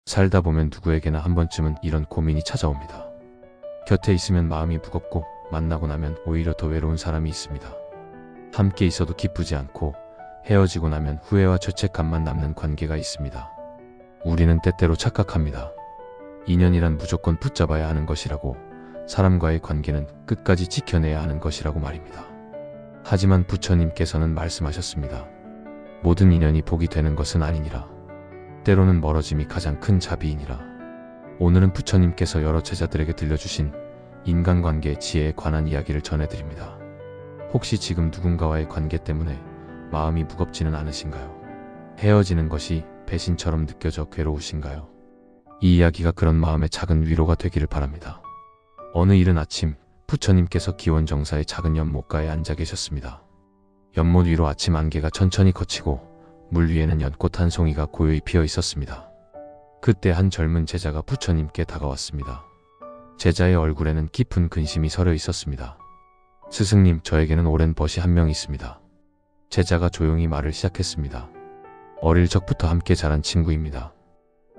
살다 보면 누구에게나 한 번쯤은 이런 고민이 찾아옵니다. 곁에 있으면 마음이 무겁고 만나고 나면 오히려 더 외로운 사람이 있습니다. 함께 있어도 기쁘지 않고 헤어지고 나면 후회와 죄책감만 남는 관계가 있습니다. 우리는 때때로 착각합니다. 인연이란 무조건 붙잡아야 하는 것이라고, 사람과의 관계는 끝까지 지켜내야 하는 것이라고 말입니다. 하지만 부처님께서는 말씀하셨습니다. 모든 인연이 복이 되는 것은 아니니라. 때로는 멀어짐이 가장 큰 자비이니라. 오늘은 부처님께서 여러 제자들에게 들려주신 인간관계의 지혜에 관한 이야기를 전해드립니다. 혹시 지금 누군가와의 관계 때문에 마음이 무겁지는 않으신가요? 헤어지는 것이 배신처럼 느껴져 괴로우신가요? 이 이야기가 그런 마음의 작은 위로가 되기를 바랍니다. 어느 이른 아침, 부처님께서 기원정사의 작은 연못가에 앉아 계셨습니다. 연못 위로 아침 안개가 천천히 걷히고 물 위에는 연꽃 한 송이가 고요히 피어 있었습니다. 그때 한 젊은 제자가 부처님께 다가왔습니다. 제자의 얼굴에는 깊은 근심이 서려 있었습니다. 스승님, 저에게는 오랜 벗이 한 명 있습니다. 제자가 조용히 말을 시작했습니다. 어릴 적부터 함께 자란 친구입니다.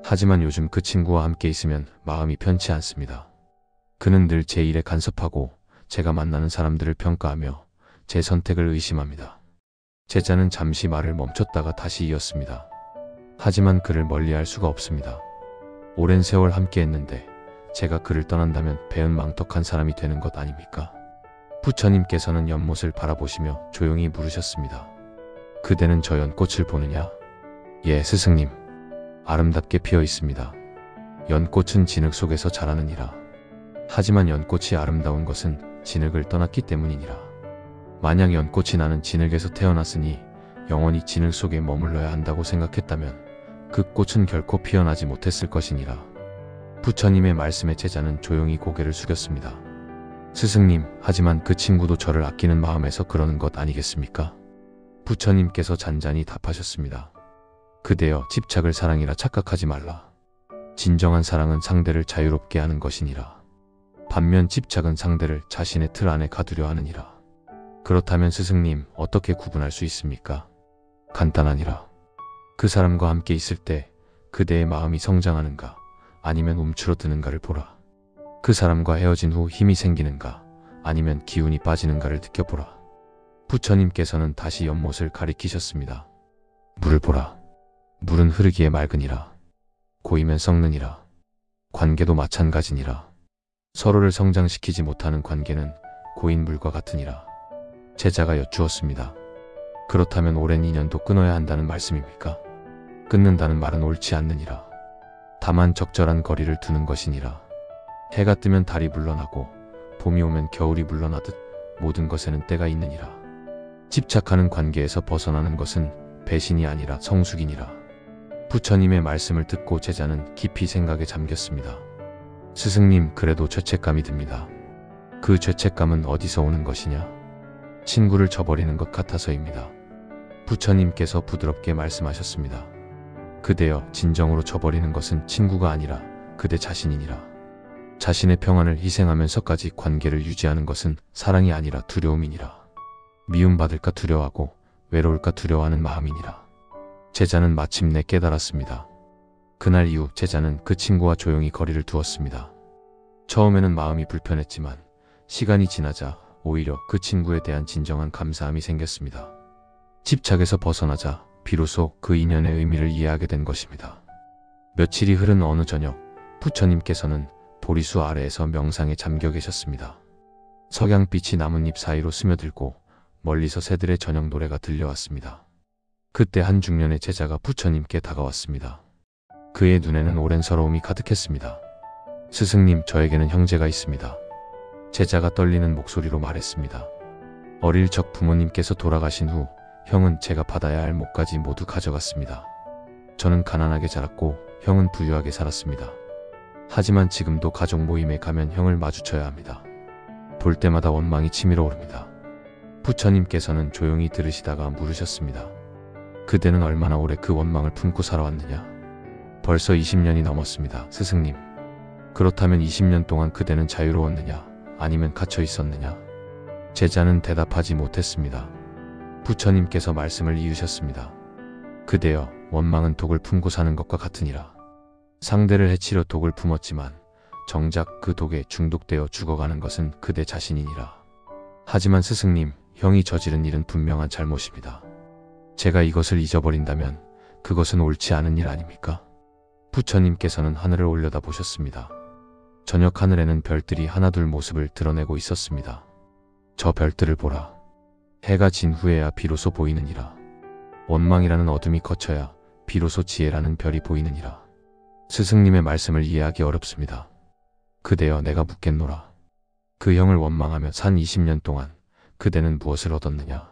하지만 요즘 그 친구와 함께 있으면 마음이 편치 않습니다. 그는 늘 제 일에 간섭하고 제가 만나는 사람들을 평가하며 제 선택을 의심합니다. 제자는 잠시 말을 멈췄다가 다시 이었습니다. 하지만 그를 멀리할 수가 없습니다. 오랜 세월 함께 했는데 제가 그를 떠난다면 배은망덕한 사람이 되는 것 아닙니까? 부처님께서는 연못을 바라보시며 조용히 물으셨습니다. 그대는 저 연꽃을 보느냐? 예, 스승님. 아름답게 피어 있습니다. 연꽃은 진흙 속에서 자라느니라. 하지만 연꽃이 아름다운 것은 진흙을 떠났기 때문이니라. 만약 연꽃이 나는 진흙에서 태어났으니 영원히 진흙 속에 머물러야 한다고 생각했다면 그 꽃은 결코 피어나지 못했을 것이니라. 부처님의 말씀에 제자는 조용히 고개를 숙였습니다. 스승님, 하지만 그 친구도 저를 아끼는 마음에서 그러는 것 아니겠습니까? 부처님께서 잔잔히 답하셨습니다. 그대여, 집착을 사랑이라 착각하지 말라. 진정한 사랑은 상대를 자유롭게 하는 것이니라. 반면 집착은 상대를 자신의 틀 안에 가두려 하느니라. 그렇다면 스승님, 어떻게 구분할 수 있습니까? 간단하니라. 그 사람과 함께 있을 때 그대의 마음이 성장하는가 아니면 움츠러드는가를 보라. 그 사람과 헤어진 후 힘이 생기는가 아니면 기운이 빠지는가를 느껴보라. 부처님께서는 다시 연못을 가리키셨습니다. 물을 보라. 물은 흐르기에 맑으니라. 고이면 썩느니라. 관계도 마찬가지니라. 서로를 성장시키지 못하는 관계는 고인 물과 같으니라. 제자가 여쭈었습니다. 그렇다면 오랜 인연도 끊어야 한다는 말씀입니까? 끊는다는 말은 옳지 않느니라. 다만 적절한 거리를 두는 것이니라. 해가 뜨면 달이 물러나고 봄이 오면 겨울이 물러나듯 모든 것에는 때가 있느니라. 집착하는 관계에서 벗어나는 것은 배신이 아니라 성숙이니라. 부처님의 말씀을 듣고 제자는 깊이 생각에 잠겼습니다. 스승님, 그래도 죄책감이 듭니다. 그 죄책감은 어디서 오는 것이냐? 친구를 저버리는 것 같아서입니다. 부처님께서 부드럽게 말씀하셨습니다. 그대여, 진정으로 저버리는 것은 친구가 아니라 그대 자신이니라. 자신의 평안을 희생하면서까지 관계를 유지하는 것은 사랑이 아니라 두려움이니라. 미움받을까 두려워하고 외로울까 두려워하는 마음이니라. 제자는 마침내 깨달았습니다. 그날 이후 제자는 그 친구와 조용히 거리를 두었습니다. 처음에는 마음이 불편했지만 시간이 지나자 오히려 그 친구에 대한 진정한 감사함이 생겼습니다. 집착에서 벗어나자 비로소 그 인연의 의미를 이해하게 된 것입니다. 며칠이 흐른 어느 저녁, 부처님께서는 보리수 아래에서 명상에 잠겨 계셨습니다. 석양빛이 나뭇잎 사이로 스며들고 멀리서 새들의 저녁 노래가 들려왔습니다. 그때 한 중년의 제자가 부처님께 다가왔습니다. 그의 눈에는 오랜 서러움이 가득했습니다. 스승님, 저에게는 형제가 있습니다. 제자가 떨리는 목소리로 말했습니다. 어릴 적 부모님께서 돌아가신 후 형은 제가 받아야 할 몫까지 모두 가져갔습니다. 저는 가난하게 자랐고 형은 부유하게 살았습니다. 하지만 지금도 가족 모임에 가면 형을 마주쳐야 합니다. 볼 때마다 원망이 치밀어 오릅니다. 부처님께서는 조용히 들으시다가 물으셨습니다. 그대는 얼마나 오래 그 원망을 품고 살아왔느냐? 벌써 20년이 넘었습니다, 스승님. 그렇다면 20년 동안 그대는 자유로웠느냐? 아니면 갇혀 있었느냐? 제자는 대답하지 못했습니다. 부처님께서 말씀을 이으셨습니다. 그대여, 원망은 독을 품고 사는 것과 같으니라. 상대를 해치려 독을 품었지만 정작 그 독에 중독되어 죽어가는 것은 그대 자신이니라. 하지만 스승님, 형이 저지른 일은 분명한 잘못입니다. 제가 이것을 잊어버린다면 그것은 옳지 않은 일 아닙니까? 부처님께서는 하늘을 올려다 보셨습니다. 저녁 하늘에는 별들이 하나둘 모습을 드러내고 있었습니다. 저 별들을 보라. 해가 진 후에야 비로소 보이느니라. 원망이라는 어둠이 거쳐야 비로소 지혜라는 별이 보이느니라. 스승님의 말씀을 이해하기 어렵습니다. 그대여, 내가 묻겠노라. 그 형을 원망하며 산 20년 동안 그대는 무엇을 얻었느냐?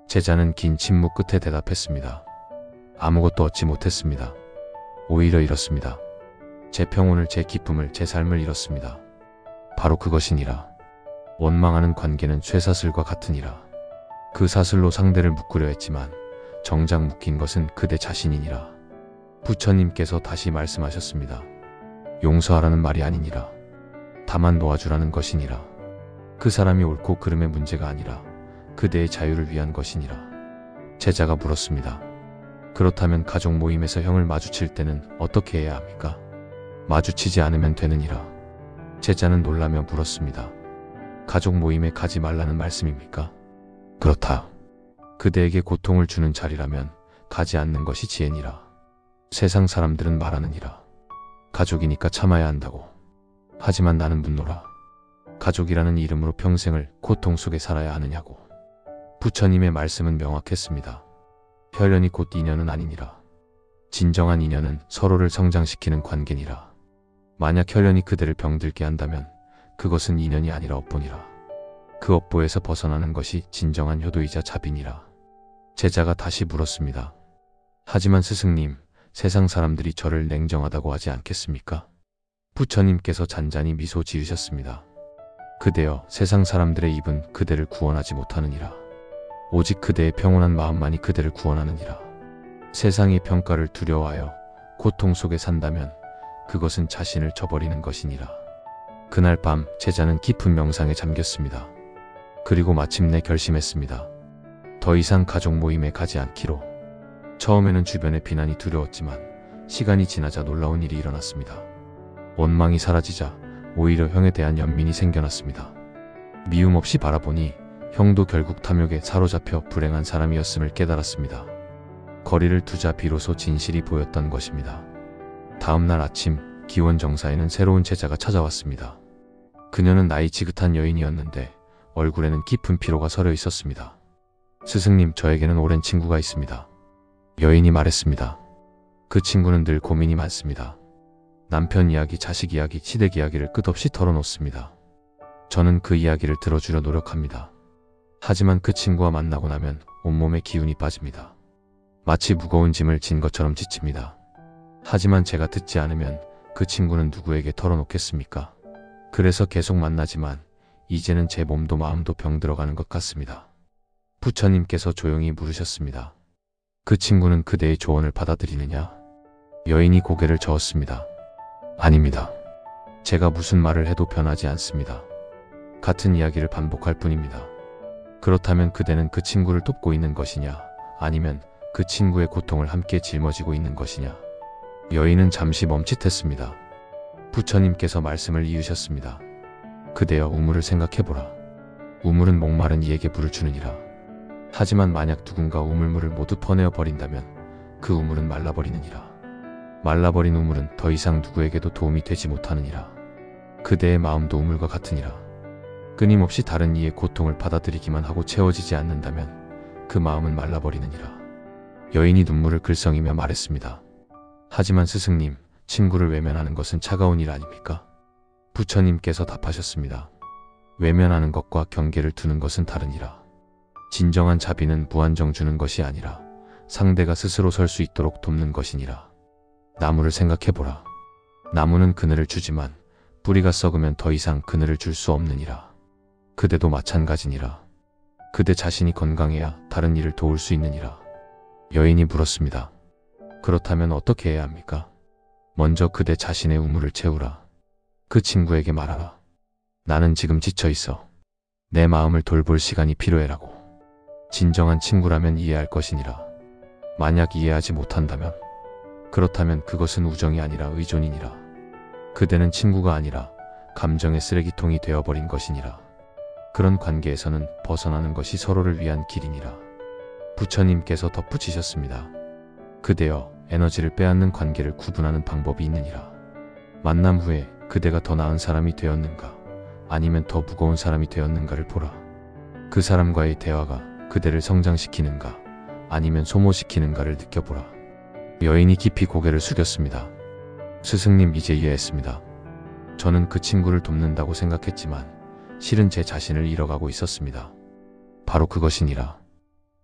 제자는 긴 침묵 끝에 대답했습니다. 아무것도 얻지 못했습니다. 오히려 잃었습니다. 제 평온을, 제 기쁨을, 제 삶을 잃었습니다. 바로 그것이니라. 원망하는 관계는 쇠사슬과 같으니라. 그 사슬로 상대를 묶으려 했지만 정작 묶인 것은 그대 자신이니라. 부처님께서 다시 말씀하셨습니다. 용서하라는 말이 아니니라. 다만 놓아주라는 것이니라. 그 사람이 옳고 그름의 문제가 아니라 그대의 자유를 위한 것이니라. 제자가 물었습니다. 그렇다면 가족 모임에서 형을 마주칠 때는 어떻게 해야 합니까? 마주치지 않으면 되느니라. 제자는 놀라며 물었습니다. 가족 모임에 가지 말라는 말씀입니까? 그렇다. 그대에게 고통을 주는 자리라면 가지 않는 것이 지혜니라. 세상 사람들은 말하느니라. 가족이니까 참아야 한다고. 하지만 나는 묻노라. 가족이라는 이름으로 평생을 고통 속에 살아야 하느냐고. 부처님의 말씀은 명확했습니다. 혈연이 곧 인연은 아니니라. 진정한 인연은 서로를 성장시키는 관계니라. 만약 혈연이 그대를 병들게 한다면 그것은 인연이 아니라 업보니라. 그 업보에서 벗어나는 것이 진정한 효도이자 자비니라. 제자가 다시 물었습니다. 하지만 스승님, 세상 사람들이 저를 냉정하다고 하지 않겠습니까? 부처님께서 잔잔히 미소 지으셨습니다. 그대여, 세상 사람들의 입은 그대를 구원하지 못하느니라. 오직 그대의 평온한 마음만이 그대를 구원하느니라. 세상의 평가를 두려워하여 고통 속에 산다면 그것은 자신을 저버리는 것이니라. 그날 밤 제자는 깊은 명상에 잠겼습니다. 그리고 마침내 결심했습니다. 더 이상 가족 모임에 가지 않기로. 처음에는 주변의 비난이 두려웠지만 시간이 지나자 놀라운 일이 일어났습니다. 원망이 사라지자 오히려 형에 대한 연민이 생겨났습니다. 미움 없이 바라보니 형도 결국 탐욕에 사로잡혀 불행한 사람이었음을 깨달았습니다. 거리를 두자 비로소 진실이 보였던 것입니다. 다음 날 아침 기원정사에는 새로운 제자가 찾아왔습니다. 그녀는 나이 지긋한 여인이었는데 얼굴에는 깊은 피로가 서려 있었습니다. 스승님, 저에게는 오랜 친구가 있습니다. 여인이 말했습니다. 그 친구는 늘 고민이 많습니다. 남편 이야기, 자식 이야기, 시댁 이야기를 끝없이 털어놓습니다. 저는 그 이야기를 들어주려 노력합니다. 하지만 그 친구와 만나고 나면 온몸에 기운이 빠집니다. 마치 무거운 짐을 진 것처럼 지칩니다. 하지만 제가 듣지 않으면 그 친구는 누구에게 털어놓겠습니까? 그래서 계속 만나지만 이제는 제 몸도 마음도 병들어가는 것 같습니다. 부처님께서 조용히 물으셨습니다. 그 친구는 그대의 조언을 받아들이느냐? 여인이 고개를 저었습니다. 아닙니다. 제가 무슨 말을 해도 변하지 않습니다. 같은 이야기를 반복할 뿐입니다. 그렇다면 그대는 그 친구를 돕고 있는 것이냐? 아니면 그 친구의 고통을 함께 짊어지고 있는 것이냐? 여인은 잠시 멈칫했습니다. 부처님께서 말씀을 이으셨습니다. 그대여, 우물을 생각해보라. 우물은 목마른 이에게 물을 주느니라. 하지만 만약 누군가 우물물을 모두 퍼내어 버린다면 그 우물은 말라버리느니라. 말라버린 우물은 더 이상 누구에게도 도움이 되지 못하느니라. 그대의 마음도 우물과 같으니라. 끊임없이 다른 이의 고통을 받아들이기만 하고 채워지지 않는다면 그 마음은 말라버리느니라. 여인이 눈물을 글썽이며 말했습니다. 하지만 스승님, 친구를 외면하는 것은 차가운 일 아닙니까? 부처님께서 답하셨습니다. 외면하는 것과 경계를 두는 것은 다르니라. 진정한 자비는 무한정 주는 것이 아니라 상대가 스스로 설 수 있도록 돕는 것이니라. 나무를 생각해보라. 나무는 그늘을 주지만 뿌리가 썩으면 더 이상 그늘을 줄 수 없느니라. 그대도 마찬가지니라. 그대 자신이 건강해야 다른 이를 도울 수 있느니라. 여인이 물었습니다. 그렇다면 어떻게 해야 합니까? 먼저 그대 자신의 우물을 채우라. 그 친구에게 말하라. 나는 지금 지쳐 있어. 내 마음을 돌볼 시간이 필요해라고. 진정한 친구라면 이해할 것이니라. 만약 이해하지 못한다면 그렇다면 그것은 우정이 아니라 의존이니라. 그대는 친구가 아니라 감정의 쓰레기통이 되어버린 것이니라. 그런 관계에서는 벗어나는 것이 서로를 위한 길이니라. 부처님께서 덧붙이셨습니다. 그대여, 에너지를 빼앗는 관계를 구분하는 방법이 있느니라. 만남 후에 그대가 더 나은 사람이 되었는가, 아니면 더 무거운 사람이 되었는가를 보라. 그 사람과의 대화가 그대를 성장시키는가, 아니면 소모시키는가를 느껴보라. 여인이 깊이 고개를 숙였습니다. 스승님, 이제 이해했습니다. 저는 그 친구를 돕는다고 생각했지만 실은 제 자신을 잃어가고 있었습니다. 바로 그것이니라.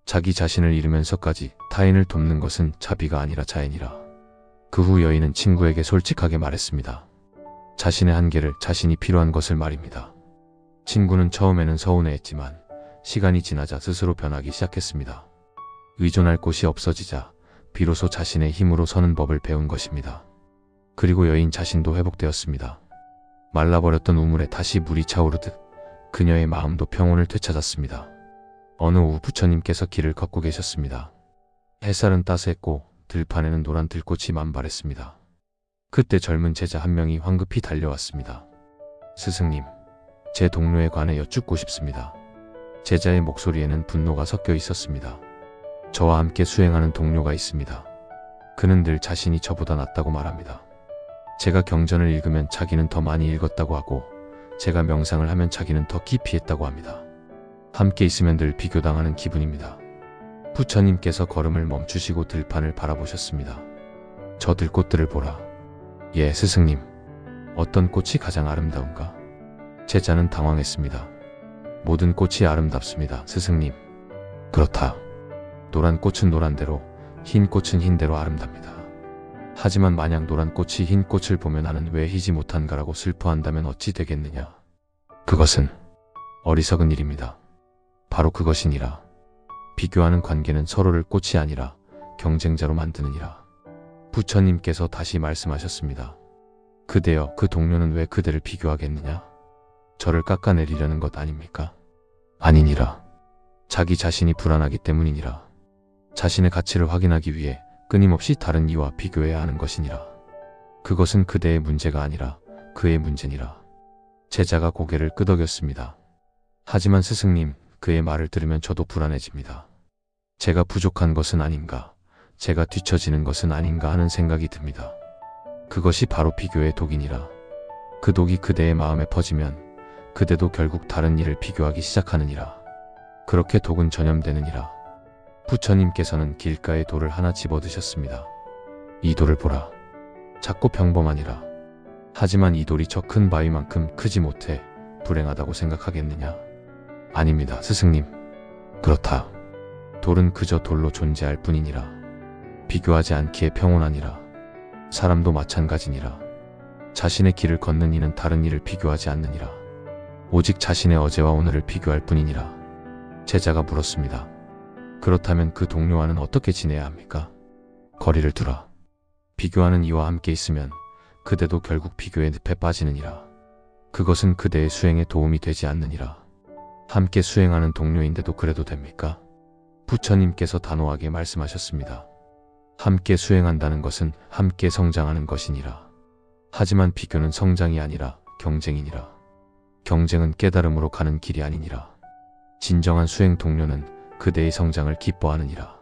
자기 자신을 잃으면서까지 타인을 돕는 것은 자비가 아니라 자애니라. 그 후 여인은 친구에게 솔직하게 말했습니다. 자신의 한계를, 자신이 필요한 것을 말입니다. 친구는 처음에는 서운해했지만 시간이 지나자 스스로 변하기 시작했습니다. 의존할 곳이 없어지자 비로소 자신의 힘으로 서는 법을 배운 것입니다. 그리고 여인 자신도 회복되었습니다. 말라버렸던 우물에 다시 물이 차오르듯 그녀의 마음도 평온을 되찾았습니다. 어느 오후 부처님께서 길을 걷고 계셨습니다. 햇살은 따스했고 들판에는 노란 들꽃이 만발했습니다. 그때 젊은 제자 한 명이 황급히 달려왔습니다. 스승님, 제 동료에 관해 여쭙고 싶습니다. 제자의 목소리에는 분노가 섞여 있었습니다. 저와 함께 수행하는 동료가 있습니다. 그는 늘 자신이 저보다 낫다고 말합니다. 제가 경전을 읽으면 자기는 더 많이 읽었다고 하고, 제가 명상을 하면 자기는 더 깊이 했다고 합니다. 함께 있으면 늘 비교당하는 기분입니다. 부처님께서 걸음을 멈추시고 들판을 바라보셨습니다. 저 들꽃들을 보라. 예, 스승님. 어떤 꽃이 가장 아름다운가? 제자는 당황했습니다. 모든 꽃이 아름답습니다, 스승님. 그렇다. 노란 꽃은 노란대로, 흰 꽃은 흰대로 아름답니다. 하지만 만약 노란 꽃이 흰 꽃을 보며 나는 왜 희지 못한가라고 슬퍼한다면 어찌 되겠느냐? 그것은 어리석은 일입니다. 바로 그것이니라. 비교하는 관계는 서로를 꽃이 아니라 경쟁자로 만드느니라. 부처님께서 다시 말씀하셨습니다. 그대여, 그 동료는 왜 그대를 비교하겠느냐? 저를 깎아내리려는 것 아닙니까? 아니니라. 자기 자신이 불안하기 때문이니라. 자신의 가치를 확인하기 위해 끊임없이 다른 이와 비교해야 하는 것이니라. 그것은 그대의 문제가 아니라 그의 문제니라. 제자가 고개를 끄덕였습니다. 하지만 스승님, 그의 말을 들으면 저도 불안해집니다. 제가 부족한 것은 아닌가, 제가 뒤처지는 것은 아닌가 하는 생각이 듭니다. 그것이 바로 비교의 독이니라. 그 독이 그대의 마음에 퍼지면 그대도 결국 다른 이를 비교하기 시작하느니라. 그렇게 독은 전염되느니라. 부처님께서는 길가에 돌을 하나 집어드셨습니다. 이 돌을 보라. 작고 평범하니라. 하지만 이 돌이 저 큰 바위만큼 크지 못해 불행하다고 생각하겠느냐? 아닙니다, 스승님. 그렇다. 돌은 그저 돌로 존재할 뿐이니라. 비교하지 않기에 평온하니라. 사람도 마찬가지니라. 자신의 길을 걷는 이는 다른 이를 비교하지 않느니라. 오직 자신의 어제와 오늘을 비교할 뿐이니라. 제자가 물었습니다. 그렇다면 그 동료와는 어떻게 지내야 합니까? 거리를 두라. 비교하는 이와 함께 있으면 그대도 결국 비교의 늪에 빠지느니라. 그것은 그대의 수행에 도움이 되지 않느니라. 함께 수행하는 동료인데도 그래도 됩니까? 부처님께서 단호하게 말씀하셨습니다. 함께 수행한다는 것은 함께 성장하는 것이니라. 하지만 비교는 성장이 아니라 경쟁이니라. 경쟁은 깨달음으로 가는 길이 아니니라. 진정한 수행 동료는 그대의 성장을 기뻐하느니라.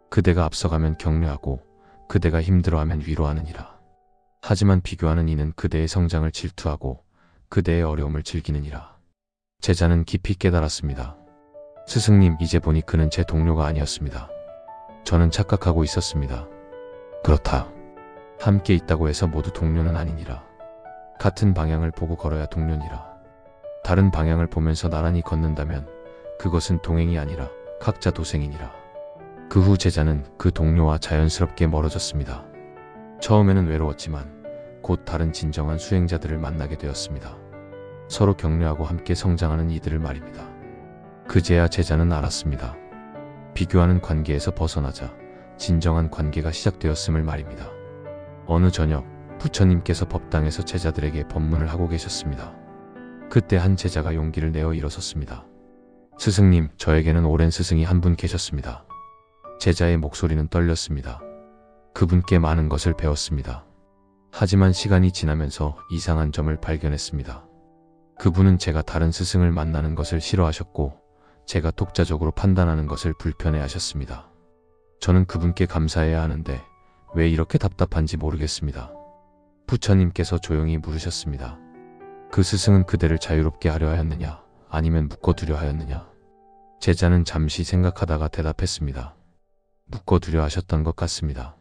그대가 앞서가면 격려하고 그대가 힘들어하면 위로하느니라. 하지만 비교하는 이는 그대의 성장을 질투하고 그대의 어려움을 즐기느니라. 제자는 깊이 깨달았습니다. 스승님, 이제 보니 그는 제 동료가 아니었습니다. 저는 착각하고 있었습니다. 그렇다. 함께 있다고 해서 모두 동료는 아니니라. 같은 방향을 보고 걸어야 동료니라. 다른 방향을 보면서 나란히 걷는다면 그것은 동행이 아니라 각자 도생이니라. 그 후 제자는 그 동료와 자연스럽게 멀어졌습니다. 처음에는 외로웠지만 곧 다른 진정한 수행자들을 만나게 되었습니다. 서로 격려하고 함께 성장하는 이들을 말입니다. 그제야 제자는 알았습니다. 비교하는 관계에서 벗어나자 진정한 관계가 시작되었음을 말입니다. 어느 저녁 부처님께서 법당에서 제자들에게 법문을 하고 계셨습니다. 그때 한 제자가 용기를 내어 일어섰습니다. 스승님, 저에게는 오랜 스승이 한 분 계셨습니다. 제자의 목소리는 떨렸습니다. 그분께 많은 것을 배웠습니다. 하지만 시간이 지나면서 이상한 점을 발견했습니다. 그분은 제가 다른 스승을 만나는 것을 싫어하셨고 제가 독자적으로 판단하는 것을 불편해하셨습니다. 저는 그분께 감사해야 하는데 왜 이렇게 답답한지 모르겠습니다. 부처님께서 조용히 물으셨습니다. 그 스승은 그대를 자유롭게 하려 하였느냐, 아니면 묶어두려 하였느냐? 제자는 잠시 생각하다가 대답했습니다. 묶어두려 하셨던 것 같습니다.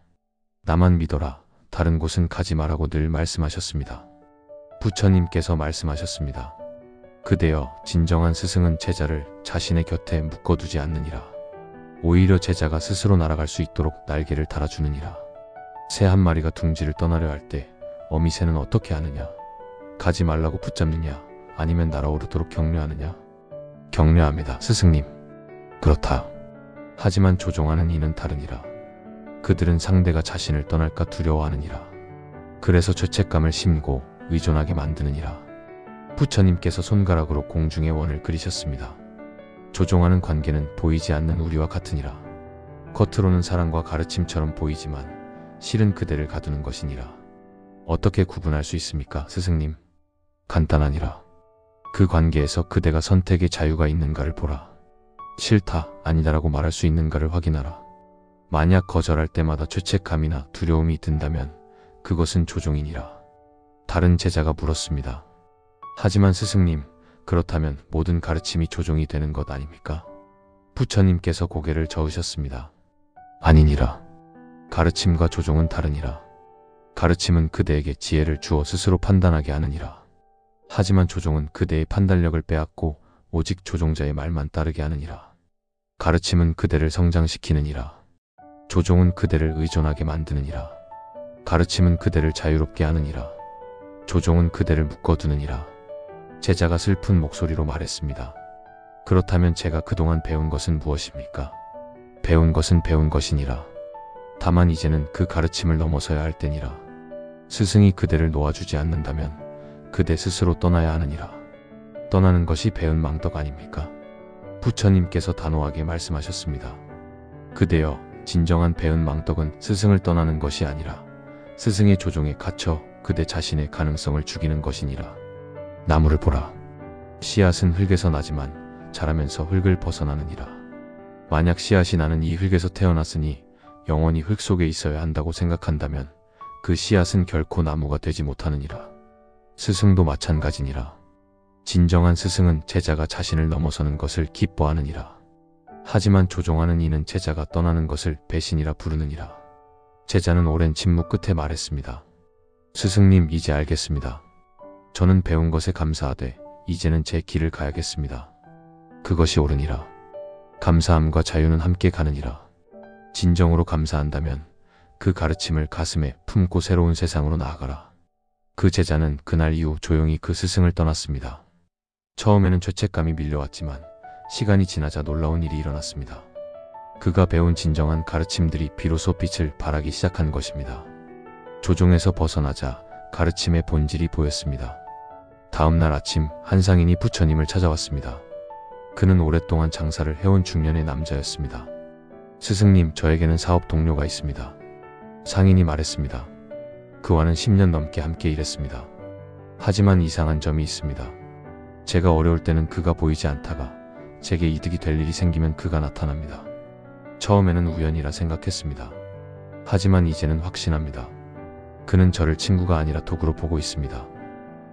나만 믿어라, 다른 곳은 가지 말라고 늘 말씀하셨습니다. 부처님께서 말씀하셨습니다. 그대여, 진정한 스승은 제자를 자신의 곁에 묶어두지 않느니라. 오히려 제자가 스스로 날아갈 수 있도록 날개를 달아주느니라. 새 한 마리가 둥지를 떠나려 할 때 어미새는 어떻게 하느냐? 가지 말라고 붙잡느냐, 아니면 날아오르도록 격려하느냐? 격려합니다, 스승님. 그렇다. 하지만 조종하는 이는 다르니라. 그들은 상대가 자신을 떠날까 두려워하느니라. 그래서 죄책감을 심고 의존하게 만드느니라. 부처님께서 손가락으로 공중의 원을 그리셨습니다. 조종하는 관계는 보이지 않는 우리와 같으니라. 겉으로는 사랑과 가르침처럼 보이지만 실은 그대를 가두는 것이니라. 어떻게 구분할 수 있습니까, 스승님? 간단하니라. 그 관계에서 그대가 선택의 자유가 있는가를 보라. 싫다, 아니다라고 말할 수 있는가를 확인하라. 만약 거절할 때마다 죄책감이나 두려움이 든다면 그것은 조종이니라. 다른 제자가 물었습니다. 하지만 스승님, 그렇다면 모든 가르침이 조종이 되는 것 아닙니까? 부처님께서 고개를 저으셨습니다. 아니니라. 가르침과 조종은 다르니라. 가르침은 그대에게 지혜를 주어 스스로 판단하게 하느니라. 하지만 조종은 그대의 판단력을 빼앗고 오직 조종자의 말만 따르게 하느니라. 가르침은 그대를 성장시키느니라. 조종은 그대를 의존하게 만드느니라. 가르침은 그대를 자유롭게 하느니라. 조종은 그대를 묶어두느니라. 제자가 슬픈 목소리로 말했습니다. 그렇다면 제가 그동안 배운 것은 무엇입니까? 배운 것은 배운 것이니라. 다만 이제는 그 가르침을 넘어서야 할 때니라. 스승이 그대를 놓아주지 않는다면 그대 스스로 떠나야 하느니라. 떠나는 것이 배운 망덕 아닙니까? 부처님께서 단호하게 말씀하셨습니다. 그대여, 진정한 배운 망덕은 스승을 떠나는 것이 아니라 스승의 조종에 갇혀 그대 자신의 가능성을 죽이는 것이니라. 나무를 보라. 씨앗은 흙에서 나지만 자라면서 흙을 벗어나느니라. 만약 씨앗이 나는 이 흙에서 태어났으니 영원히 흙 속에 있어야 한다고 생각한다면 그 씨앗은 결코 나무가 되지 못하느니라. 스승도 마찬가지니라. 진정한 스승은 제자가 자신을 넘어서는 것을 기뻐하느니라. 하지만 조종하는 이는 제자가 떠나는 것을 배신이라 부르느니라. 제자는 오랜 침묵 끝에 말했습니다. 스승님, 이제 알겠습니다. 저는 배운 것에 감사하되 이제는 제 길을 가야겠습니다. 그것이 옳으니라. 감사함과 자유는 함께 가느니라. 진정으로 감사한다면 그 가르침을 가슴에 품고 새로운 세상으로 나아가라. 그 제자는 그날 이후 조용히 그 스승을 떠났습니다. 처음에는 죄책감이 밀려왔지만 시간이 지나자 놀라운 일이 일어났습니다. 그가 배운 진정한 가르침들이 비로소 빛을 발하기 시작한 것입니다. 조종에서 벗어나자 가르침의 본질이 보였습니다. 다음 날 아침 한 상인이 부처님을 찾아왔습니다. 그는 오랫동안 장사를 해온 중년의 남자였습니다. 스승님, 저에게는 사업 동료가 있습니다. 상인이 말했습니다. 그와는 10년 넘게 함께 일했습니다. 하지만 이상한 점이 있습니다. 제가 어려울 때는 그가 보이지 않다가 제게 이득이 될 일이 생기면 그가 나타납니다. 처음에는 우연이라 생각했습니다. 하지만 이제는 확신합니다. 그는 저를 친구가 아니라 도구로 보고 있습니다.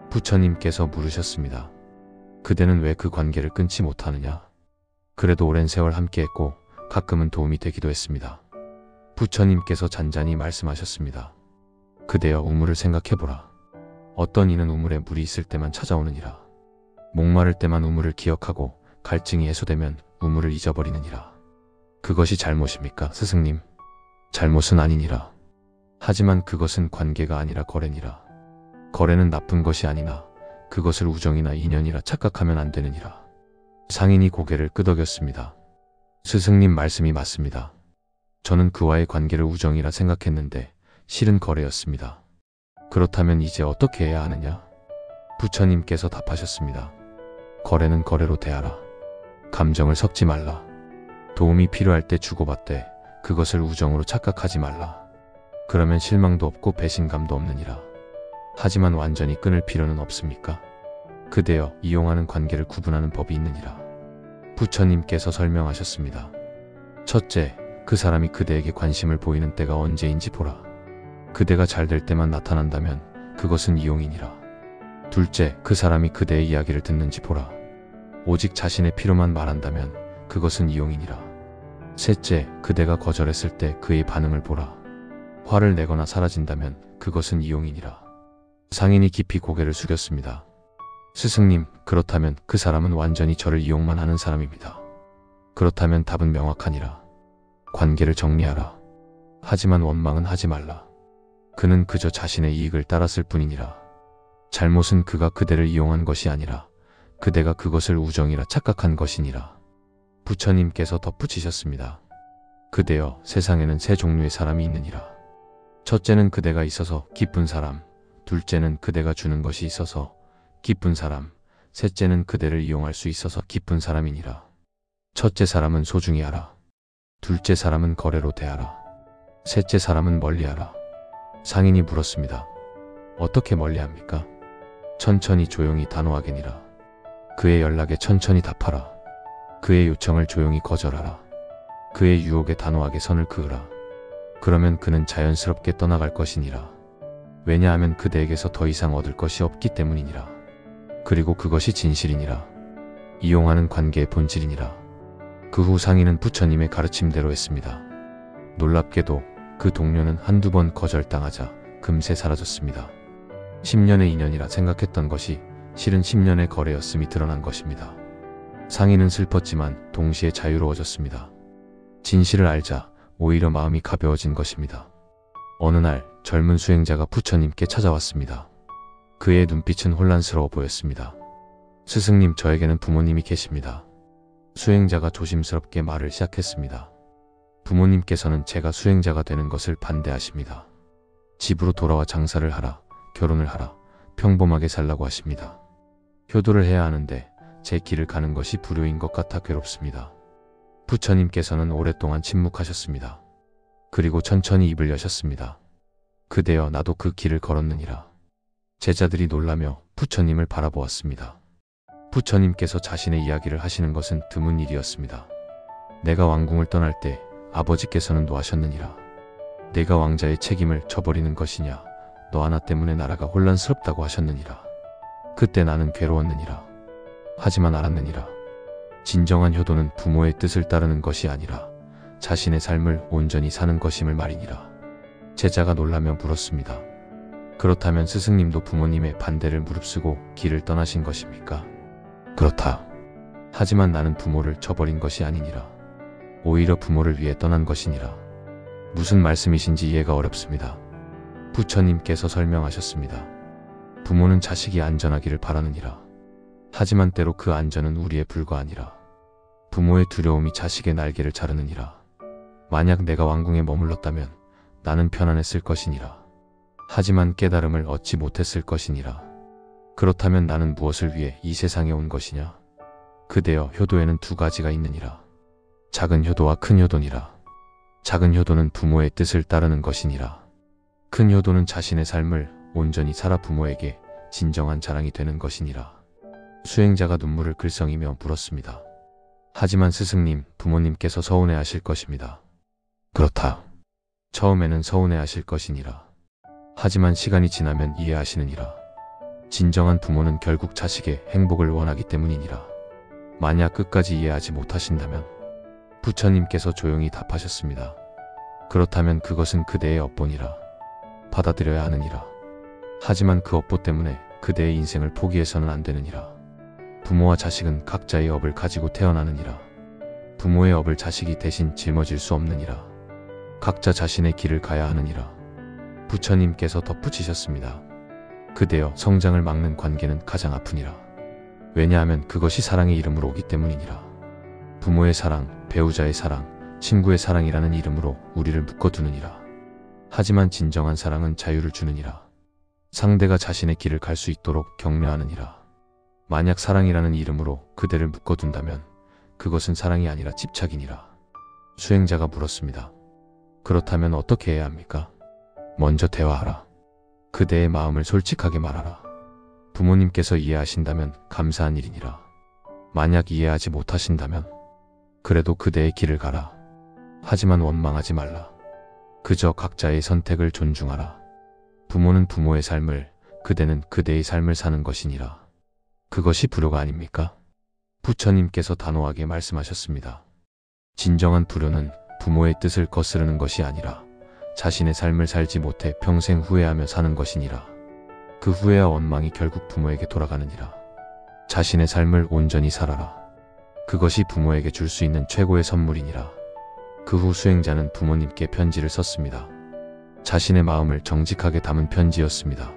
부처님께서 물으셨습니다. 그대는 왜 그 관계를 끊지 못하느냐? 그래도 오랜 세월 함께했고 가끔은 도움이 되기도 했습니다. 부처님께서 잔잔히 말씀하셨습니다. 그대여, 우물을 생각해보라. 어떤 이는 우물에 물이 있을 때만 찾아오느니라. 목마를 때만 우물을 기억하고 갈증이 해소되면 우물을 잊어버리느니라. 그것이 잘못입니까, 스승님? 잘못은 아니니라. 하지만 그것은 관계가 아니라 거래니라. 거래는 나쁜 것이 아니나 그것을 우정이나 인연이라 착각하면 안 되느니라. 상인이 고개를 끄덕였습니다. 스승님 말씀이 맞습니다. 저는 그와의 관계를 우정이라 생각했는데 실은 거래였습니다. 그렇다면 이제 어떻게 해야 하느냐? 부처님께서 답하셨습니다. 거래는 거래로 대하라. 감정을 섞지 말라. 도움이 필요할 때 주고받되 그것을 우정으로 착각하지 말라. 그러면 실망도 없고 배신감도 없느니라. 하지만 완전히 끊을 필요는 없습니까? 그대여 이용하는 관계를 구분하는 법이 있느니라. 부처님께서 설명하셨습니다. 첫째, 그 사람이 그대에게 관심을 보이는 때가 언제인지 보라. 그대가 잘 될 때만 나타난다면 그것은 이용이니라. 둘째, 그 사람이 그대의 이야기를 듣는지 보라. 오직 자신의 필요만 말한다면 그것은 이용이니라. 셋째, 그대가 거절했을 때 그의 반응을 보라. 화를 내거나 사라진다면 그것은 이용이니라. 상인이 깊이 고개를 숙였습니다. 스승님, 그렇다면 그 사람은 완전히 저를 이용만 하는 사람입니다. 그렇다면 답은 명확하니라. 관계를 정리하라. 하지만 원망은 하지 말라. 그는 그저 자신의 이익을 따랐을 뿐이니라. 잘못은 그가 그대를 이용한 것이 아니라 그대가 그것을 우정이라 착각한 것이니라. 부처님께서 덧붙이셨습니다. 그대여, 세상에는 세 종류의 사람이 있느니라. 첫째는 그대가 있어서 기쁜 사람, 둘째는 그대가 주는 것이 있어서 기쁜 사람, 셋째는 그대를 이용할 수 있어서 기쁜 사람이니라. 첫째 사람은 소중히 하라. 둘째 사람은 거래로 대하라. 셋째 사람은 멀리하라. 상인이 물었습니다. 어떻게 멀리합니까? 천천히 조용히 단호하게니라. 그의 연락에 천천히 답하라. 그의 요청을 조용히 거절하라. 그의 유혹에 단호하게 선을 그으라. 그러면 그는 자연스럽게 떠나갈 것이니라. 왜냐하면 그대에게서 더 이상 얻을 것이 없기 때문이니라. 그리고 그것이 진실이니라. 이용하는 관계의 본질이니라. 그 후 상인은 부처님의 가르침대로 했습니다. 놀랍게도 그 동료는 한두 번 거절당하자 금세 사라졌습니다. 10년의 인연이라 생각했던 것이 실은 10년의 거래였음이 드러난 것입니다. 상인은 슬펐지만 동시에 자유로워졌습니다. 진실을 알자 오히려 마음이 가벼워진 것입니다. 어느 날 젊은 수행자가 부처님께 찾아왔습니다. 그의 눈빛은 혼란스러워 보였습니다. 스승님, 저에게는 부모님이 계십니다. 수행자가 조심스럽게 말을 시작했습니다. 부모님께서는 제가 수행자가 되는 것을 반대하십니다. 집으로 돌아와 장사를 하라, 결혼을 하라, 평범하게 살라고 하십니다. 효도를 해야 하는데 제 길을 가는 것이 불효인 것 같아 괴롭습니다. 부처님께서는 오랫동안 침묵하셨습니다. 그리고 천천히 입을 여셨습니다. 그대여, 나도 그 길을 걸었느니라. 제자들이 놀라며 부처님을 바라보았습니다. 부처님께서 자신의 이야기를 하시는 것은 드문 일이었습니다. 내가 왕궁을 떠날 때 아버지께서는 노하셨느니라. 내가 왕자의 책임을 져버리는 것이냐, 너 하나 때문에 나라가 혼란스럽다고 하셨느니라. 그때 나는 괴로웠느니라. 하지만 알았느니라. 진정한 효도는 부모의 뜻을 따르는 것이 아니라 자신의 삶을 온전히 사는 것임을 말이니라. 제자가 놀라며 물었습니다. 그렇다면 스승님도 부모님의 반대를 무릅쓰고 길을 떠나신 것입니까? 그렇다. 하지만 나는 부모를 저버린 것이 아니니라. 오히려 부모를 위해 떠난 것이니라. 무슨 말씀이신지 이해가 어렵습니다. 부처님께서 설명하셨습니다. 부모는 자식이 안전하기를 바라느니라. 하지만 때로 그 안전은 우리에 불과하니라. 부모의 두려움이 자식의 날개를 자르느니라. 만약 내가 왕궁에 머물렀다면 나는 편안했을 것이니라. 하지만 깨달음을 얻지 못했을 것이니라. 그렇다면 나는 무엇을 위해 이 세상에 온 것이냐? 그대여, 효도에는 두 가지가 있느니라. 작은 효도와 큰 효도니라. 작은 효도는 부모의 뜻을 따르는 것이니라. 큰 효도는 자신의 삶을 온전히 살아 부모에게 진정한 자랑이 되는 것이니라. 수행자가 눈물을 글썽이며 물었습니다. 하지만 스승님, 부모님께서 서운해하실 것입니다. 그렇다. 처음에는 서운해하실 것이니라. 하지만 시간이 지나면 이해하시느니라. 진정한 부모는 결국 자식의 행복을 원하기 때문이니라. 만약 끝까지 이해하지 못하신다면 부처님께서 조용히 답하셨습니다. 그렇다면 그것은 그대의 업보니라. 받아들여야 하느니라. 하지만 그 업보 때문에 그대의 인생을 포기해서는 안 되느니라. 부모와 자식은 각자의 업을 가지고 태어나느니라. 부모의 업을 자식이 대신 짊어질 수 없느니라. 각자 자신의 길을 가야 하느니라. 부처님께서 덧붙이셨습니다. 그대여, 성장을 막는 관계는 가장 아프니라. 왜냐하면 그것이 사랑의 이름으로 오기 때문이니라. 부모의 사랑, 배우자의 사랑, 친구의 사랑이라는 이름으로 우리를 묶어두느니라. 하지만 진정한 사랑은 자유를 주느니라. 상대가 자신의 길을 갈 수 있도록 격려하느니라. 만약 사랑이라는 이름으로 그대를 묶어둔다면 그것은 사랑이 아니라 집착이니라. 수행자가 물었습니다. 그렇다면 어떻게 해야 합니까? 먼저 대화하라. 그대의 마음을 솔직하게 말하라. 부모님께서 이해하신다면 감사한 일이니라. 만약 이해하지 못하신다면 그래도 그대의 길을 가라. 하지만 원망하지 말라. 그저 각자의 선택을 존중하라. 부모는 부모의 삶을, 그대는 그대의 삶을 사는 것이니라. 그것이 불효가 아닙니까? 부처님께서 단호하게 말씀하셨습니다. 진정한 불효는 부모의 뜻을 거스르는 것이 아니라 자신의 삶을 살지 못해 평생 후회하며 사는 것이니라. 그 후회와 원망이 결국 부모에게 돌아가느니라. 자신의 삶을 온전히 살아라. 그것이 부모에게 줄 수 있는 최고의 선물이니라. 그 후 수행자는 부모님께 편지를 썼습니다. 자신의 마음을 정직하게 담은 편지였습니다.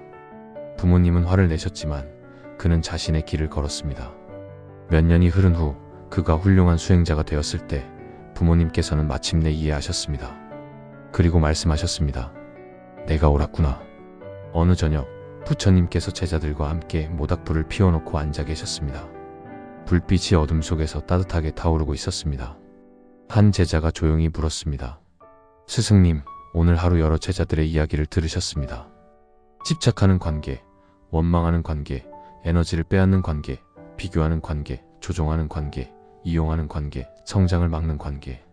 부모님은 화를 내셨지만 그는 자신의 길을 걸었습니다. 몇 년이 흐른 후 그가 훌륭한 수행자가 되었을 때 부모님께서는 마침내 이해하셨습니다. 그리고 말씀하셨습니다. 내가 옳았구나. 어느 저녁 부처님께서 제자들과 함께 모닥불을 피워놓고 앉아 계셨습니다. 불빛이 어둠 속에서 따뜻하게 타오르고 있었습니다. 한 제자가 조용히 물었습니다. 스승님, 오늘 하루 여러 제자들의 이야기를 들으셨습니다. 집착하는 관계, 원망하는 관계, 에너지를 빼앗는 관계, 비교하는 관계, 조종하는 관계, 이용하는 관계, 성장을 막는 관계.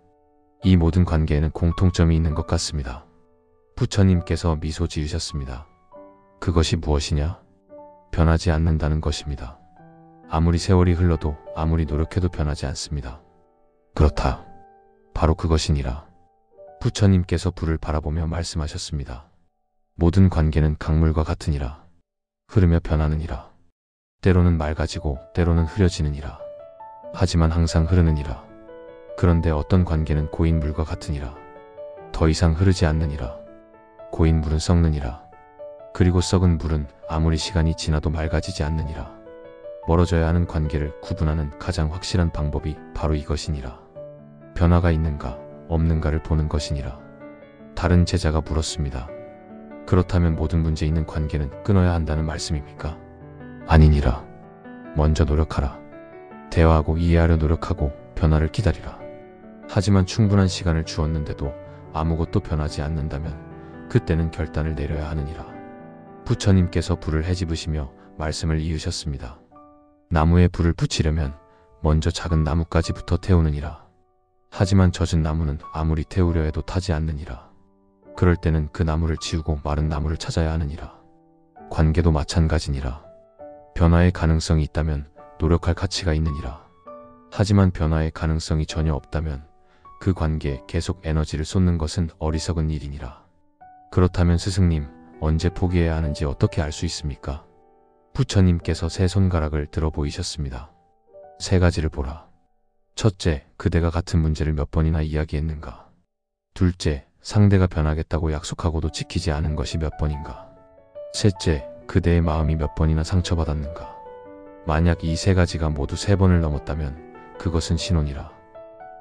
이 모든 관계에는 공통점이 있는 것 같습니다. 부처님께서 미소 지으셨습니다. 그것이 무엇이냐? 변하지 않는다는 것입니다. 아무리 세월이 흘러도 아무리 노력해도 변하지 않습니다. 그렇다. 바로 그것이니라. 부처님께서 불을 바라보며 말씀하셨습니다. 모든 관계는 강물과 같으니라. 흐르며 변하느니라. 때로는 맑아지고 때로는 흐려지느니라. 하지만 항상 흐르느니라. 그런데 어떤 관계는 고인 물과 같으니라. 더 이상 흐르지 않느니라. 고인 물은 썩느니라. 그리고 썩은 물은 아무리 시간이 지나도 맑아지지 않느니라. 멀어져야 하는 관계를 구분하는 가장 확실한 방법이 바로 이것이니라. 변화가 있는가 없는가를 보는 것이니라. 다른 제자가 물었습니다. 그렇다면 모든 문제 있는 관계는 끊어야 한다는 말씀입니까? 아니니라. 먼저 노력하라. 대화하고 이해하려 노력하고 변화를 기다리라. 하지만 충분한 시간을 주었는데도 아무것도 변하지 않는다면 그때는 결단을 내려야 하느니라. 부처님께서 불을 헤집으시며 말씀을 이으셨습니다. 나무에 불을 붙이려면 먼저 작은 나뭇가지부터 태우느니라. 하지만 젖은 나무는 아무리 태우려 해도 타지 않느니라. 그럴 때는 그 나무를 치우고 마른 나무를 찾아야 하느니라. 관계도 마찬가지니라. 변화의 가능성이 있다면 노력할 가치가 있느니라. 하지만 변화의 가능성이 전혀 없다면 그 관계에 계속 에너지를 쏟는 것은 어리석은 일이니라. 그렇다면 스승님, 언제 포기해야 하는지 어떻게 알 수 있습니까? 부처님께서 세 손가락을 들어 보이셨습니다. 세 가지를 보라. 첫째, 그대가 같은 문제를 몇 번이나 이야기했는가. 둘째, 상대가 변하겠다고 약속하고도 지키지 않은 것이 몇 번인가. 셋째, 그대의 마음이 몇 번이나 상처받았는가. 만약 이 세 가지가 모두 3번을 넘었다면 그것은 신혼이라.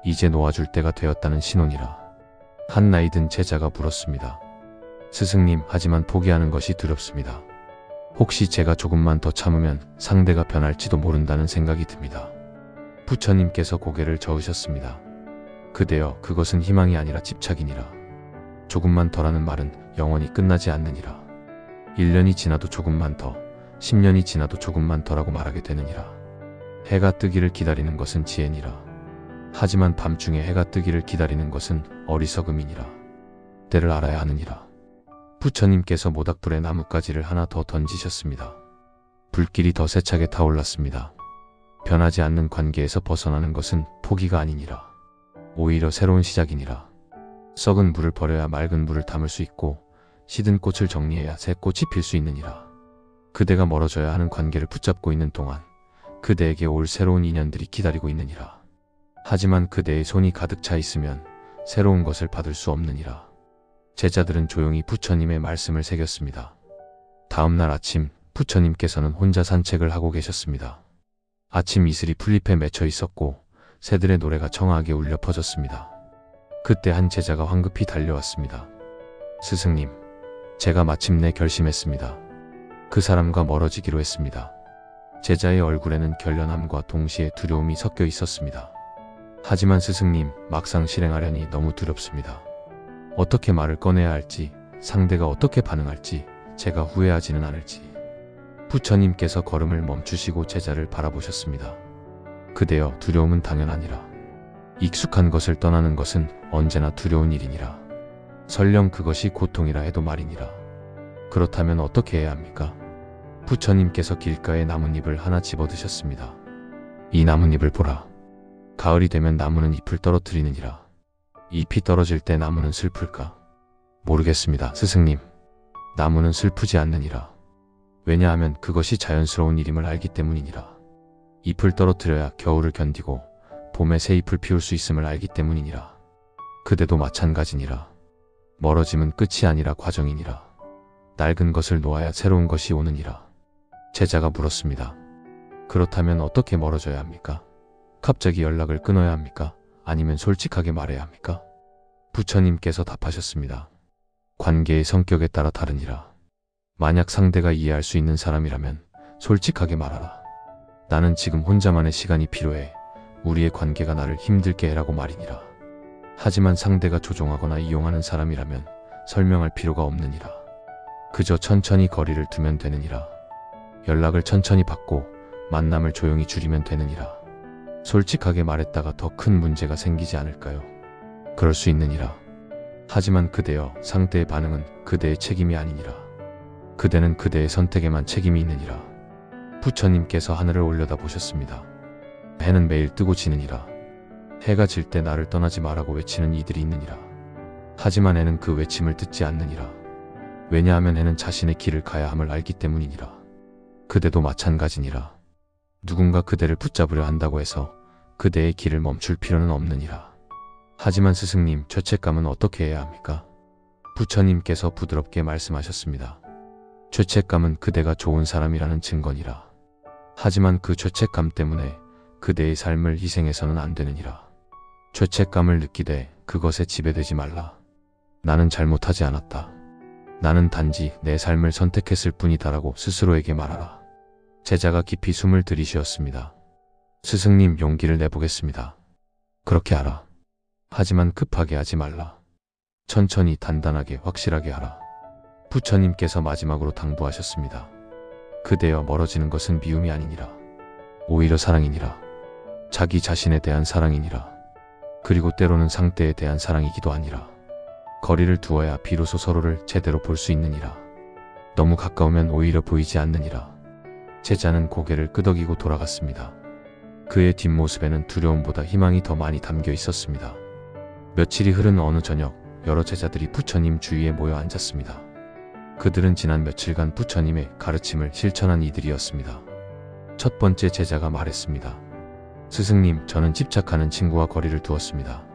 이제 놓아줄 때가 되었다는 신혼이라. 한 나이 든 제자가 물었습니다. 스승님, 하지만 포기하는 것이 두렵습니다. 혹시 제가 조금만 더 참으면 상대가 변할지도 모른다는 생각이 듭니다. 부처님께서 고개를 저으셨습니다. 그대여, 그것은 희망이 아니라 집착이니라. 조금만 더라는 말은 영원히 끝나지 않느니라. 1년이 지나도 조금만 더, 10년이 지나도 조금만 더라고 말하게 되느니라. 해가 뜨기를 기다리는 것은 지혜니라. 하지만 밤중에 해가 뜨기를 기다리는 것은 어리석음이니라. 때를 알아야 하느니라. 부처님께서 모닥불에 나뭇가지를 하나 더 던지셨습니다. 불길이 더 세차게 타올랐습니다. 변하지 않는 관계에서 벗어나는 것은 포기가 아니니라. 오히려 새로운 시작이니라. 썩은 물을 버려야 맑은 물을 담을 수 있고 시든 꽃을 정리해야 새 꽃이 필 수 있느니라. 그대가 멀어져야 하는 관계를 붙잡고 있는 동안 그대에게 올 새로운 인연들이 기다리고 있느니라. 하지만 그대의 손이 가득 차 있으면 새로운 것을 받을 수 없느니라. 제자들은 조용히 부처님의 말씀을 새겼습니다. 다음 날 아침, 부처님께서는 혼자 산책을 하고 계셨습니다. 아침 이슬이 풀잎에 맺혀 있었고 새들의 노래가 청아하게 울려 퍼졌습니다. 그때 한 제자가 황급히 달려왔습니다. 스승님, 제가 마침내 결심했습니다. 그 사람과 멀어지기로 했습니다. 제자의 얼굴에는 결연함과 동시에 두려움이 섞여 있었습니다. 하지만 스승님, 막상 실행하려니 너무 두렵습니다. 어떻게 말을 꺼내야 할지, 상대가 어떻게 반응할지, 제가 후회하지는 않을지. 부처님께서 걸음을 멈추시고 제자를 바라보셨습니다. 그대여, 두려움은 당연하니라. 익숙한 것을 떠나는 것은 언제나 두려운 일이니라. 설령 그것이 고통이라 해도 말이니라. 그렇다면 어떻게 해야 합니까? 부처님께서 길가에 나뭇잎을 하나 집어드셨습니다. 이 나뭇잎을 보라. 가을이 되면 나무는 잎을 떨어뜨리느니라. 잎이 떨어질 때 나무는 슬플까? 모르겠습니다, 스승님. 나무는 슬프지 않느니라. 왜냐하면 그것이 자연스러운 일임을 알기 때문이니라. 잎을 떨어뜨려야 겨울을 견디고 봄에 새 잎을 피울 수 있음을 알기 때문이니라. 그대도 마찬가지니라. 멀어짐은 끝이 아니라 과정이니라. 낡은 것을 놓아야 새로운 것이 오느니라. 제자가 물었습니다. 그렇다면 어떻게 멀어져야 합니까? 갑자기 연락을 끊어야 합니까? 아니면 솔직하게 말해야 합니까? 부처님께서 답하셨습니다. 관계의 성격에 따라 다르니라. 만약 상대가 이해할 수 있는 사람이라면 솔직하게 말하라. 나는 지금 혼자만의 시간이 필요해. 우리의 관계가 나를 힘들게 해라고 말이니라. 하지만 상대가 조종하거나 이용하는 사람이라면 설명할 필요가 없느니라. 그저 천천히 거리를 두면 되느니라. 연락을 천천히 받고 만남을 조용히 줄이면 되느니라. 솔직하게 말했다가 더 큰 문제가 생기지 않을까요? 그럴 수 있느니라. 하지만 그대여, 상대의 반응은 그대의 책임이 아니니라. 그대는 그대의 선택에만 책임이 있느니라. 부처님께서 하늘을 올려다 보셨습니다. 해는 매일 뜨고 지느니라. 해가 질 때 나를 떠나지 말라고 외치는 이들이 있느니라. 하지만 해는 그 외침을 듣지 않느니라. 왜냐하면 해는 자신의 길을 가야 함을 알기 때문이니라. 그대도 마찬가지니라. 누군가 그대를 붙잡으려 한다고 해서 그대의 길을 멈출 필요는 없느니라. 하지만 스승님, 죄책감은 어떻게 해야 합니까? 부처님께서 부드럽게 말씀하셨습니다. 죄책감은 그대가 좋은 사람이라는 증거니라. 하지만 그 죄책감 때문에 그대의 삶을 희생해서는 안 되느니라. 죄책감을 느끼되 그것에 지배되지 말라. 나는 잘못하지 않았다. 나는 단지 내 삶을 선택했을 뿐이다라고 스스로에게 말하라. 제자가 깊이 숨을 들이쉬었습니다. 스승님, 용기를 내보겠습니다. 그렇게 하라. 하지만 급하게 하지 말라. 천천히 단단하게 확실하게 하라. 부처님께서 마지막으로 당부하셨습니다. 그대여, 멀어지는 것은 미움이 아니니라. 오히려 사랑이니라. 자기 자신에 대한 사랑이니라. 그리고 때로는 상대에 대한 사랑이기도 아니라. 거리를 두어야 비로소 서로를 제대로 볼 수 있느니라. 너무 가까우면 오히려 보이지 않느니라. 제자는 고개를 끄덕이고 돌아갔습니다. 그의 뒷모습에는 두려움보다 희망이 더 많이 담겨 있었습니다. 며칠이 흐른 어느 저녁, 여러 제자들이 부처님 주위에 모여 앉았습니다. 그들은 지난 며칠간 부처님의 가르침을 실천한 이들이었습니다. 첫 번째 제자가 말했습니다. 스승님, 저는 집착하는 친구와 거리를 두었습니다.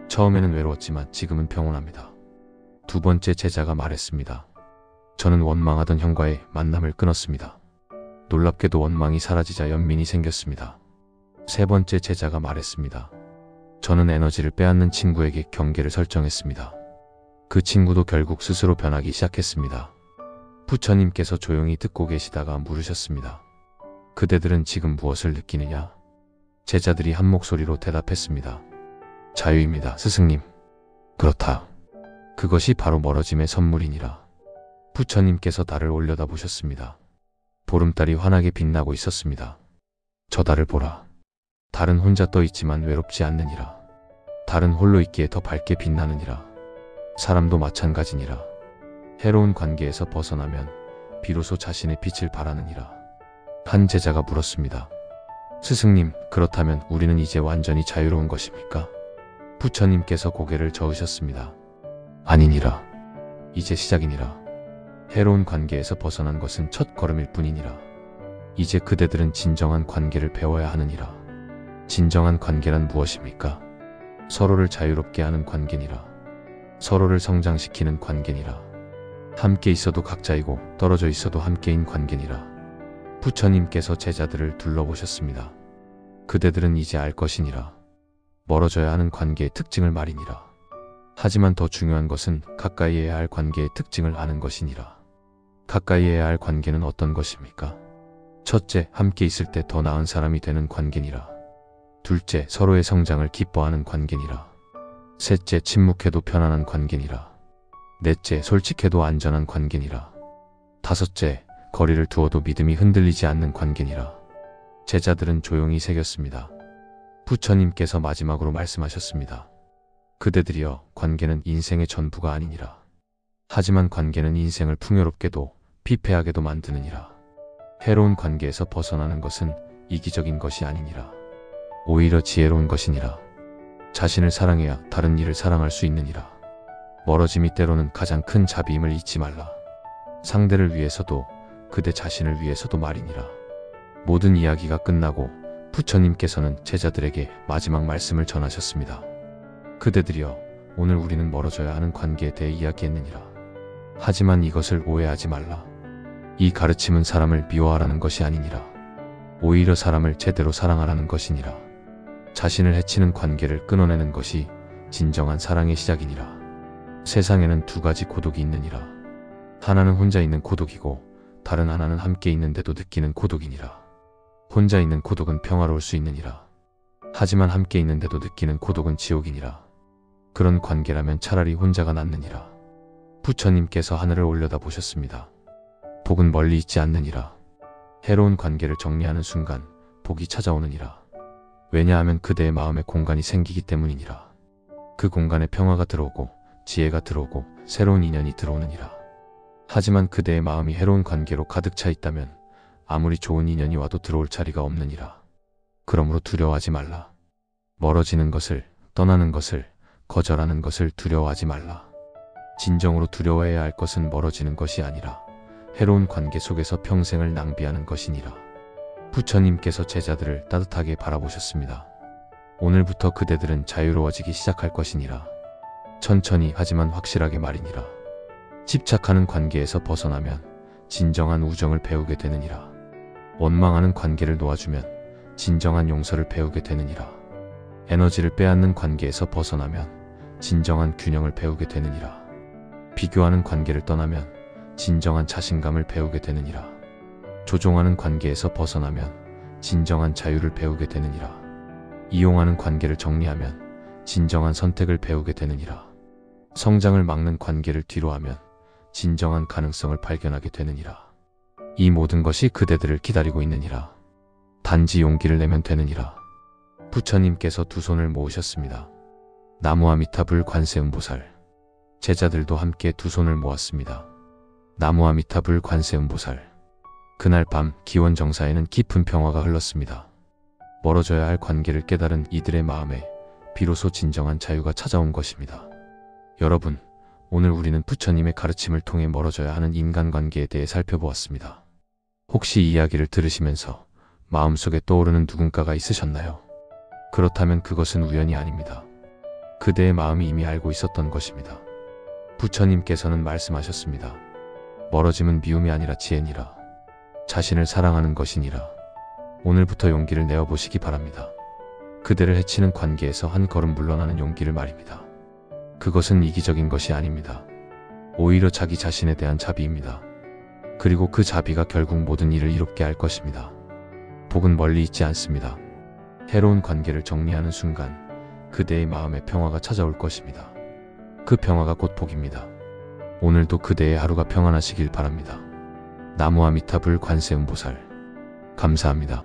처음에는 외로웠지만 지금은 평온합니다. 두 번째 제자가 말했습니다. 저는 원망하던 형과의 만남을 끊었습니다. 놀랍게도 원망이 사라지자 연민이 생겼습니다. 세 번째 제자가 말했습니다. 저는 에너지를 빼앗는 친구에게 경계를 설정했습니다. 그 친구도 결국 스스로 변하기 시작했습니다. 부처님께서 조용히 듣고 계시다가 물으셨습니다. 그대들은 지금 무엇을 느끼느냐? 제자들이 한 목소리로 대답했습니다. 자유입니다, 스승님. 그렇다. 그것이 바로 멀어짐의 선물이니라. 부처님께서 달을 올려다 보셨습니다. 보름달이 환하게 빛나고 있었습니다. 저 달을 보라. 달은 혼자 떠 있지만 외롭지 않느니라. 달은 홀로 있기에 더 밝게 빛나느니라. 사람도 마찬가지니라. 해로운 관계에서 벗어나면 비로소 자신의 빛을 발하느니라. 한 제자가 물었습니다. 스승님, 그렇다면 우리는 이제 완전히 자유로운 것입니까? 부처님께서 고개를 저으셨습니다. 아니니라. 이제 시작이니라. 해로운 관계에서 벗어난 것은 첫 걸음일 뿐이니라. 이제 그대들은 진정한 관계를 배워야 하느니라. 진정한 관계란 무엇입니까? 서로를 자유롭게 하는 관계니라. 서로를 성장시키는 관계니라. 함께 있어도 각자이고 떨어져 있어도 함께인 관계니라. 부처님께서 제자들을 둘러보셨습니다. 그대들은 이제 알 것이니라. 멀어져야 하는 관계의 특징을 말이니라. 하지만 더 중요한 것은 가까이해야 할 관계의 특징을 아는 것이니라. 가까이해야 할 관계는 어떤 것입니까? 첫째, 함께 있을 때 더 나은 사람이 되는 관계니라. 둘째, 서로의 성장을 기뻐하는 관계니라. 셋째, 침묵해도 편안한 관계니라. 넷째, 솔직해도 안전한 관계니라. 다섯째, 거리를 두어도 믿음이 흔들리지 않는 관계니라. 제자들은 조용히 새겼습니다. 부처님께서 마지막으로 말씀하셨습니다. 그대들이여, 관계는 인생의 전부가 아니니라. 하지만 관계는 인생을 풍요롭게도 피폐하게도 만드느니라. 해로운 관계에서 벗어나는 것은 이기적인 것이 아니니라. 오히려 지혜로운 것이니라. 자신을 사랑해야 다른 이를 사랑할 수 있느니라. 멀어짐이 때로는 가장 큰 자비임을 잊지 말라. 상대를 위해서도 그대 자신을 위해서도 말이니라. 모든 이야기가 끝나고 부처님께서는 제자들에게 마지막 말씀을 전하셨습니다. 그대들이여, 오늘 우리는 멀어져야 하는 관계에 대해 이야기했느니라. 하지만 이것을 오해하지 말라. 이 가르침은 사람을 미워하라는 것이 아니니라. 오히려 사람을 제대로 사랑하라는 것이니라. 자신을 해치는 관계를 끊어내는 것이 진정한 사랑의 시작이니라. 세상에는 두 가지 고독이 있느니라. 하나는 혼자 있는 고독이고 다른 하나는 함께 있는데도 느끼는 고독이니라. 혼자 있는 고독은 평화로울 수 있느니라. 하지만 함께 있는데도 느끼는 고독은 지옥이니라. 그런 관계라면 차라리 혼자가 낫느니라. 부처님께서 하늘을 올려다 보셨습니다. 복은 멀리 있지 않느니라. 해로운 관계를 정리하는 순간 복이 찾아오느니라. 왜냐하면 그대의 마음에 공간이 생기기 때문이니라. 그 공간에 평화가 들어오고 지혜가 들어오고 새로운 인연이 들어오느니라. 하지만 그대의 마음이 해로운 관계로 가득 차 있다면 아무리 좋은 인연이 와도 들어올 자리가 없느니라. 그러므로 두려워하지 말라. 멀어지는 것을, 떠나는 것을, 거절하는 것을 두려워하지 말라. 진정으로 두려워해야 할 것은 멀어지는 것이 아니라 해로운 관계 속에서 평생을 낭비하는 것이니라. 부처님께서 제자들을 따뜻하게 바라보셨습니다. 오늘부터 그대들은 자유로워지기 시작할 것이니라. 천천히 하지만 확실하게 말이니라. 집착하는 관계에서 벗어나면 진정한 우정을 배우게 되느니라. 원망하는 관계를 놓아주면 진정한 용서를 배우게 되느니라. 에너지를 빼앗는 관계에서 벗어나면 진정한 균형을 배우게 되느니라. 비교하는 관계를 떠나면 진정한 자신감을 배우게 되느니라. 조종하는 관계에서 벗어나면 진정한 자유를 배우게 되느니라. 이용하는 관계를 정리하면 진정한 선택을 배우게 되느니라. 성장을 막는 관계를 뒤로하면 진정한 가능성을 발견하게 되느니라. 이 모든 것이 그대들을 기다리고 있느니라. 단지 용기를 내면 되느니라. 부처님께서 두 손을 모으셨습니다. 나무아미타불 관세음보살. 제자들도 함께 두 손을 모았습니다. 나무아미타불 관세음보살. 그날 밤 기원정사에는 깊은 평화가 흘렀습니다. 멀어져야 할 관계를 깨달은 이들의 마음에 비로소 진정한 자유가 찾아온 것입니다. 여러분, 오늘 우리는 부처님의 가르침을 통해 멀어져야 하는 인간관계에 대해 살펴보았습니다. 혹시 이 이야기를 들으시면서 마음속에 떠오르는 누군가가 있으셨나요? 그렇다면 그것은 우연이 아닙니다. 그대의 마음이 이미 알고 있었던 것입니다. 부처님께서는 말씀하셨습니다. 멀어짐은 미움이 아니라 지혜니라. 자신을 사랑하는 것이니라. 오늘부터 용기를 내어보시기 바랍니다. 그대를 해치는 관계에서 한 걸음 물러나는 용기를 말입니다. 그것은 이기적인 것이 아닙니다. 오히려 자기 자신에 대한 자비입니다. 그리고 그 자비가 결국 모든 일을 이롭게 할 것입니다. 복은 멀리 있지 않습니다. 해로운 관계를 정리하는 순간 그대의 마음에 평화가 찾아올 것입니다. 그 평화가 곧 복입니다. 오늘도 그대의 하루가 평안하시길 바랍니다. 나무아미타불 관세음보살. 감사합니다.